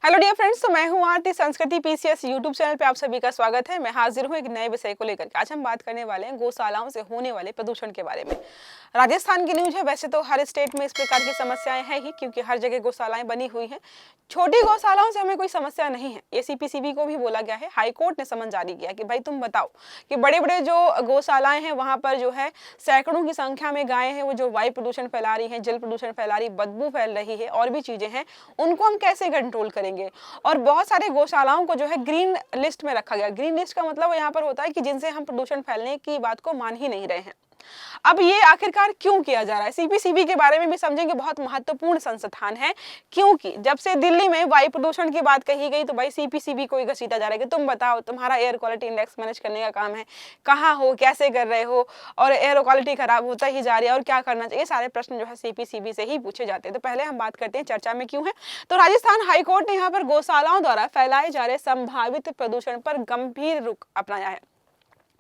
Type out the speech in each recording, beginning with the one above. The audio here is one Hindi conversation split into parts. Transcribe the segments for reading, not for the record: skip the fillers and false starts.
हेलो डियर फ्रेंड्स, तो मैं हूं आरती। संस्कृति पीसीएस यूट्यूब चैनल पे आप सभी का स्वागत है। मैं हाजिर हूं एक नए विषय को लेकर के। आज हम बात करने वाले हैं गौशालाओं से होने वाले प्रदूषण के बारे में। राजस्थान की न्यूज है। वैसे तो हर स्टेट में इस प्रकार की समस्याएं हैं ही, क्योंकि हर जगह गौशालाएं बनी हुई हैं। छोटी गौशालाओं से हमें कोई समस्या नहीं है, ये सीपीसीबी को भी बोला गया है। हाईकोर्ट ने समन जारी किया कि भाई तुम बताओ कि बड़े बड़े जो गौशालाएं हैं वहां पर जो है सैकड़ों की संख्या में गायें हैं, वो जो वायु प्रदूषण फैला रही हैं, जल प्रदूषण फैला रही, बदबू फैल रही है और भी चीजें हैं, उनको हम कैसे कंट्रोल करेंगे। और बहुत सारे गौशालाओं को जो है ग्रीन लिस्ट में रखा गया। ग्रीन लिस्ट का मतलब यहाँ पर होता है कि जिनसे हम प्रदूषण फैलने की बात को मान ही नहीं रहे हैं। अब ये आखिरकार क्यों किया जा रहा है, सीपीसीबी के बारे में भी समझेंगे। बहुत महत्वपूर्ण संस्थान है, क्योंकि जब से दिल्ली में वायु प्रदूषण की बात कही गई तो भाई सीपीसीबी को ही घसीटा जा रहा है कि तुम बताओ, तुम्हारा एयर क्वालिटी इंडेक्स मैनेज करने का काम है, कहाँ हो, कैसे कर रहे हो, और एयर क्वालिटी खराब होता ही जा रही है और क्या करना चाहिए। सारे प्रश्न जो है सीपीसीबी से ही पूछे जाते हैं। तो पहले हम बात करते हैं चर्चा में क्यों है। तो राजस्थान हाईकोर्ट ने यहाँ पर गौशालाओं द्वारा फैलाए जा रहे संभावित प्रदूषण पर गंभीर रुख अपनाया है।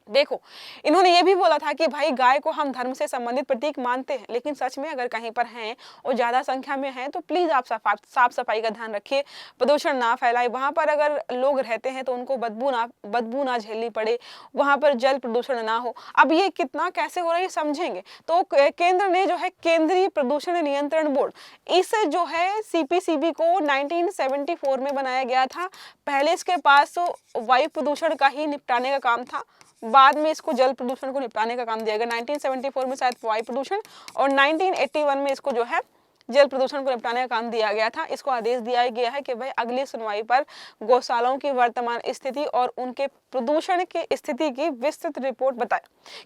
देखो, इन्होंने ये भी बोला था कि भाई गाय को हम धर्म से संबंधित प्रतीक मानते हैं, लेकिन सच में अगर कहीं पर हैं और ज्यादा संख्या में हैं तो प्लीज आप साफ सफाई का ध्यान रखिए, प्रदूषण ना फैलाए। वहां पर अगर लोग रहते हैं तो उनको बदबू ना झेलनी पड़े, वहां पर जल प्रदूषण ना हो। अब ये कितना कैसे हो रहा है ये समझेंगे। तो केंद्र ने जो है केंद्रीय प्रदूषण नियंत्रण बोर्ड, इस जो है सीपीसीबी को 1974 में बनाया गया था। पहले इसके पास वायु प्रदूषण का ही निपटाने का काम था, बाद में इसको जल प्रदूषण को निपटाने का काम दिया गया। 1974 में शायद वायु प्रदूषण और 1981 में इसको जो है जल प्रदूषण को निपटाने का काम दिया गया था। इसको आदेश दिया गया है कि भाई अगली सुनवाई पर गौशालाओं की वर्तमान स्थिति और उनके प्रदूषण की स्थिति की विस्तृत रिपोर्ट बताए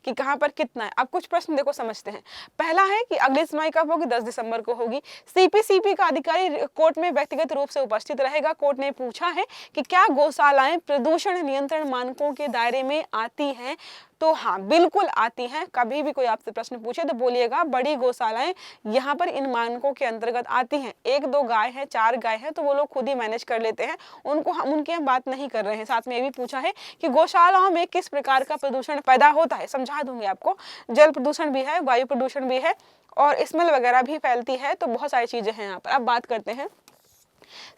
कि कहां पर कितना है। अब कुछ प्रश्न देखो समझते हैं। पहला है कि अगली सुनवाई कब होगी, 10 दिसंबर को होगी। सीपीसीबी का अधिकारी कोर्ट में व्यक्तिगत रूप से उपस्थित रहेगा। कोर्ट ने पूछा है कि क्या गौशालाएं प्रदूषण नियंत्रण मानकों के दायरे में आती हैं। तो हाँ, बिल्कुल आती हैं। कभी भी कोई आपसे प्रश्न पूछे तो बोलिएगा बड़ी गौशालाएं यहाँ पर इन मानकों के अंतर्गत आती हैं। 1-2 गाय है, 4 गाय है तो वो लोग खुद ही मैनेज कर लेते हैं, उनकी हम बात नहीं कर रहे हैं। साथ में ये भी पूछा है कि गौशालाओं में किस प्रकार का प्रदूषण पैदा होता है, समझा दूंगी आपको। जल प्रदूषण भी है, वायु प्रदूषण भी है और स्मेल वगैरह भी फैलती है। तो बहुत सारी चीजें हैं यहाँ पर। अब बात करते हैं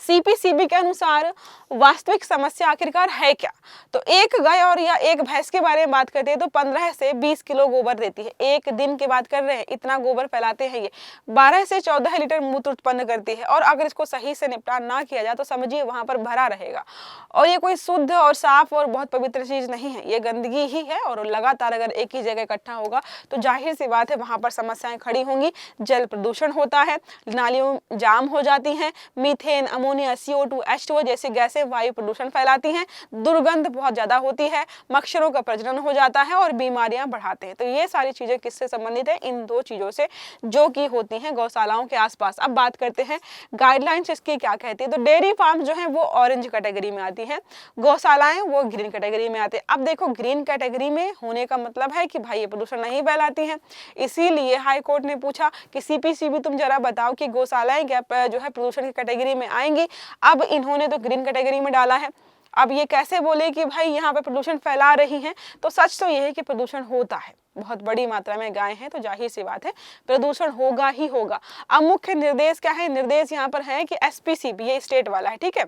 सीपीसीबी के अनुसार वास्तविक समस्या आखिरकार है क्या। तो एक गाय और या एक भैंस के बारे में बात करते हैं तो 15 से 20 किलो गोबर देती है। एक दिन की बात कर रहे हैं, इतना गोबर फैलाते हैं ये। 12 से 14 लीटर मूत्र उत्पन्न करती है और अगर इसको सही से निपटान ना किया जाए तो समझिए वहां पर भरा रहेगा। और ये कोई शुद्ध और साफ और बहुत पवित्र चीज नहीं है, ये गंदगी ही है। और लगातार अगर एक ही जगह इकट्ठा होगा तो जाहिर सी बात है वहां पर समस्याएं खड़ी होंगी। जल प्रदूषण होता है, नालियों जाम हो जाती हैं, मीथेन, अमोनिया, CO2, H2O जैसी गैसें वायु प्रदूषण फैलाती हैं, दुर्गंध बहुत ज्यादा होती है, मच्छरों का प्रजनन हो जाता है और बीमारियां बढ़ाते हैं। तो ये सारी चीजें किससे संबंधित है, इन 2 चीजों से जो कि होती हैं गौशालाओं के आसपास। अब बात करते हैं गाइडलाइंस इसकी क्या कहती है। तो डेयरी फार्म जो है वो ऑरेंज कैटेगरी में आती है, गौशालाएं वो ग्रीन कैटेगरी में आते हैं। अब देखो, ग्रीन कैटेगरी में होने का मतलब है कि भाई ये प्रदूषण नहीं फैलाती हैं। इसीलिए हाई कोर्ट ने पूछा कि सीपीसीबी तुम जरा बताओ कि गौशालाएं क्या जो है प्रदूषण की कैटेगरी में आएंगी। अब इन्होंने तो ग्रीन कैटेगरी में डाला है। अब ये कैसे बोले कि भाई यहाँ पे प्रदूषण फैला रही हैं। तो सच तो ये है कि प्रदूषण होता है, बहुत बड़ी मात्रा में गाय हैं तो जाहिर सी बात है प्रदूषण होगा ही होगा। अब मुख्य निर्देश क्या है, निर्देश यहाँ पर है कि एसपीसीबी, ये स्टेट वाला है, ठीक है,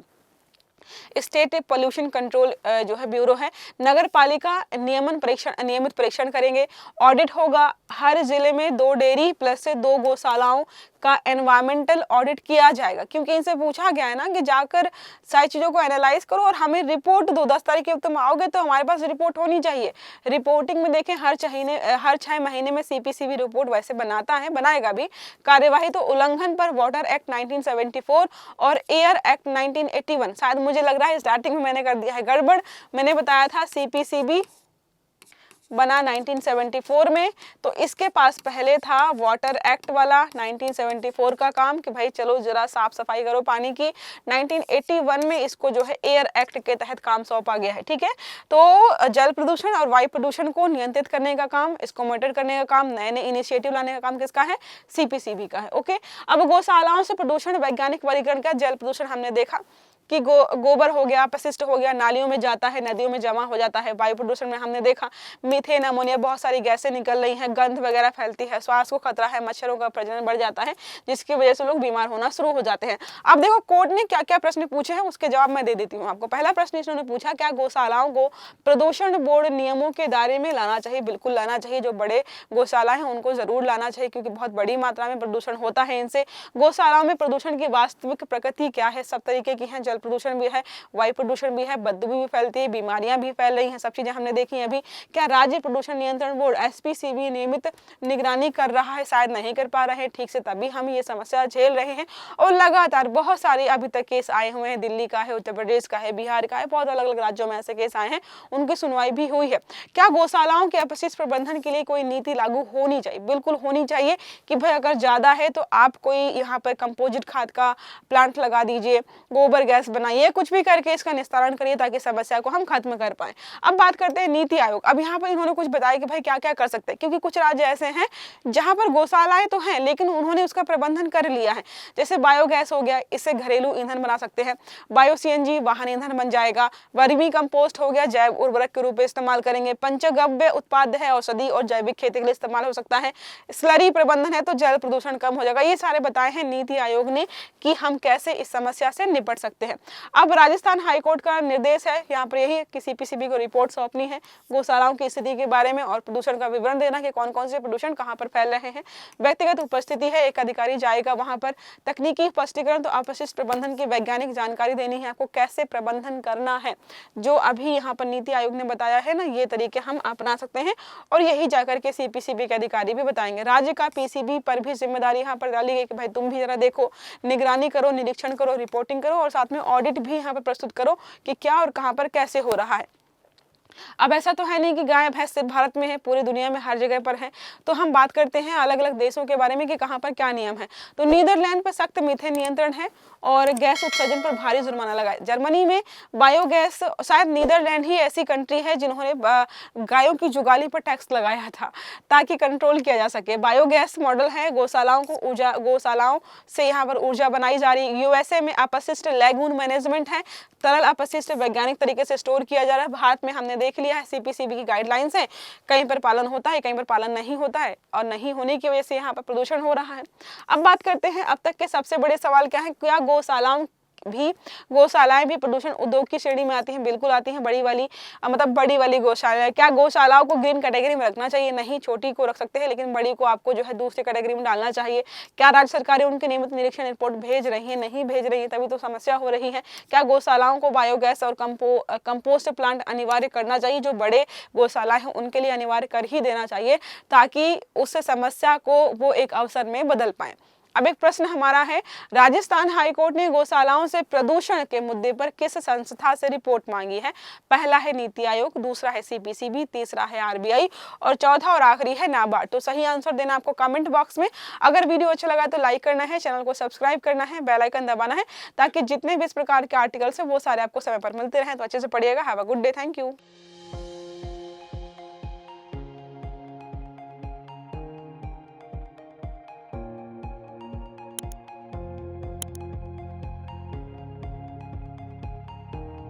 स्टेट पोल्यूशन कंट्रोल जो है ब्यूरो है, नगर पालिका नियमित परीक्षण करेंगे। ऑडिट होगा, हर जिले में 2 डेयरी प्लस से 2 गौशालाओं का एनवायरमेंटल ऑडिट किया जाएगा। क्योंकि इनसे पूछा गया है ना कि जाकर सारी चीजों को एनालाइज करो और हमें रिपोर्ट दो। 10 तारीख के तुम आओगे तो हमारे पास रिपोर्ट होनी चाहिए। रिपोर्टिंग में देखें हर 6 महीने में सीपीसीबी रिपोर्ट वैसे बनाता है, बनाएगा भी। कार्यवाही तो उल्लंघन पर वाटर एक्ट 1974 और एयर एक्ट 1981, शायद मुझे लग रहा है स्टार्टिंग में मैंने कर दिया है गड़बड़। मैंने बताया था सीपीसीबी बना 1974 में, तो इसके पास पहले था वाटर एक्ट वाला 1974 का काम कि भाई चलो जरा साफ सफाई करो पानी की। 1981 में इसको जो है एयर एक्ट के तहत काम सौंपा गया है, ठीक है। तो जल प्रदूषण और वायु प्रदूषण को नियंत्रित करने का काम, इसको मॉनिटर करने का काम, नए नए इनिशिएटिव लाने का काम किसका है, सीपीसीबी का है। ओके, अब गौशालाओं से प्रदूषण वैज्ञानिक वर्गीकरण का। जल प्रदूषण हमने देखा कि गोबर हो गया, अपशिष्ट हो गया, नालियों में जाता है, नदियों में जमा हो जाता है। वायु प्रदूषण में हमने देखा मीथेन, अमोनिया, बहुत सारी गैसें निकल रही हैं, गंध वगैरह फैलती है, श्वास को खतरा है, मच्छरों का प्रजनन बढ़ जाता है, जिसकी वजह से लोग बीमार होना शुरू हो जाते हैं। अब देखो कोर्ट ने क्या क्या प्रश्न पूछे हैं, उसके जवाब मैं दे देती हूँ आपको। पहला प्रश्न इन्होंने पूछा, क्या गौशालाओं को प्रदूषण बोर्ड नियमों के दायरे में लाना चाहिए? बिल्कुल लाना चाहिए। जो बड़े गौशाला हैं उनको जरूर लाना चाहिए, क्योंकि बहुत बड़ी मात्रा में प्रदूषण होता है इनसे। गौशालाओं में प्रदूषण की वास्तविक प्रकृति क्या है? सब तरीके की है, जल प्रदूषण भी है, वायु प्रदूषण भी है, बदबू भी फैलती है, बीमारियां भी फैल रही हैं, सब चीजें हमने देखी अभी। क्या राज्य प्रदूषण नियंत्रण बोर्ड एसपीसीबी नियमित निगरानी कर रहा है? शायद नहीं कर पा रहे हैं ठीक से, तभी हम ये समस्या झेल रहे हैं। और लगातार बहुत सारे अभी तक केस आए हुए हैं, दिल्ली का है, उत्तर प्रदेश का है, बिहार का है, बहुत अलग अलग राज्यों में ऐसे केस आए हैं, उनकी सुनवाई भी हुई है। क्या गौशालाओं के अपशिष्ट प्रबंधन के लिए कोई नीति लागू होनी चाहिए? बिल्कुल होनी चाहिए कि भाई अगर ज्यादा है तो आप कोई यहाँ पर कंपोजिट खाद का प्लांट लगा दीजिए, गोबर गैस बनाइए, कुछ भी करके इसका निस्तारण करिए ताकि समस्या को हम खत्म कर पाए। अब बात करते हैं नीति आयोग। अब यहाँ पर इन्होंने कुछ बताया कि भाई क्या क्या कर सकते हैं, क्योंकि कुछ राज्य ऐसे हैं जहां पर गौशालाएं तो हैं लेकिन उन्होंने उसका प्रबंधन कर लिया है। जैसे बायोगैस हो गया, इससे घरेलू ईंधन बना सकते हैं, बायो सीएनजी वाहन ईंधन बन जाएगा, वर्मी कंपोस्ट हो गया, जैव उर्वरक के रूप में इस्तेमाल करेंगे, पंचगव्य उत्पाद है, औषधि और जैविक खेती के लिए इस्तेमाल हो सकता है, स्लरी प्रबंधन है तो जल प्रदूषण कम हो जाएगा। ये सारे बताए हैं नीति आयोग ने कि हम कैसे इस समस्या से निपट सकते हैं। अब राजस्थान हाईकोर्ट का निर्देश है यहाँ पर यही कि सीपीसीबी को रिपोर्ट सौंपनी है गौशालाओं की स्थिति के बारे में और प्रदूषण का विवरण देना कि कौन कौन से प्रदूषण कहाँ पर फैल रहे हैं। व्यक्तिगत उपस्थिति है, एक अधिकारी जाएगा वहां पर। तकनीकी स्पष्टीकरण, तो अपशिष्ट प्रबंधन की वैज्ञानिक जानकारी देनी है आपको, कैसे प्रबंधन करना है। जो अभी यहाँ पर नीति आयोग ने बताया है ना, ये तरीके हम अपना सकते हैं और यही जाकर के सीपीसीबी के अधिकारी भी बताएंगे। राज्य का पीसीबी पर भी जिम्मेदारी यहाँ पर डाली गई कि भाई तुम भी जरा देखो, निगरानी करो, निरीक्षण करो, रिपोर्टिंग करो और साथ में ऑडिट भी यहाँ पर प्रस्तुत करो कि क्या और कहाँ पर कैसे हो रहा है। अब ऐसा तो है नहीं कि गाय भैंस सिर्फ भारत में है, पूरी दुनिया में हर जगह पर है। तो हम बात करते हैं अलग अलग देशों के बारे में कि कहाँ पर क्या नियम है। तो नीदरलैंड पर सख्त मीथेन नियंत्रण है और गैस उत्सर्जन पर भारी जुर्माना लगाए। जर्मनी में बायोगैस, शायद नीदरलैंड ही ऐसी कंट्री है जिन्होंने गायों की जुगाली पर टैक्स लगाया था ताकि कंट्रोल किया जा सके। बायोगैस मॉडल है, गौशालाओं से यहाँ पर ऊर्जा बनाई जा रही। यूएसए में अपशिष्ट लैगून मैनेजमेंट है, तरल अपशिष्ट वैज्ञानिक तरीके से स्टोर किया जा रहा है। भारत में हमने देख लिया है सीपीसीबी की गाइडलाइंस है, कहीं पर पालन होता है, कहीं पर पालन नहीं होता है और नहीं होने की वजह से यहाँ पर प्रदूषण हो रहा है। अब बात करते हैं अब तक के सबसे बड़े सवाल क्या है, क्या गौशालाएं भी प्रदूषण उद्योग की श्रेणी में आती हैं? बिल्कुल आती हैं। बड़ी वाली गौशालाएं। क्या गौशालाओं को ग्रीन कैटेगरी में रखना चाहिए? नहीं, छोटी को रख सकते हैं लेकिन बड़ी को आपको जो है दूसरी कैटेगरी में डालना चाहिए। क्या राज्य सरकारें उनके नियमित निरीक्षण रिपोर्ट भेज रही हैं? नहीं भेज रही है, तभी तो समस्या हो रही है। क्या गौशालाओं को बायोगैस और कंपोस्ट प्लांट अनिवार्य करना चाहिए? जो बड़े गौशालाएं हैं उनके लिए अनिवार्य कर ही देना चाहिए ताकि उस समस्या को वो एक अवसर में बदल पाए। अब एक प्रश्न हमारा है, राजस्थान हाईकोर्ट ने गौशालाओं से प्रदूषण के मुद्दे पर किस संस्था से रिपोर्ट मांगी है? पहला है नीति आयोग, दूसरा है सीपीसीबी, तीसरा है आरबीआई और चौथा और आखिरी है नाबार्ड। तो सही आंसर देना आपको कमेंट बॉक्स में। अगर वीडियो अच्छा लगा तो लाइक करना है, चैनल को सब्सक्राइब करना है, बेल आइकन दबाना है ताकि जितने भी इस प्रकार के आर्टिकल्स है वो सारे आपको समय पर मिलते रहे। तो अच्छे से पढ़िएगा। Have a good day. Thank you.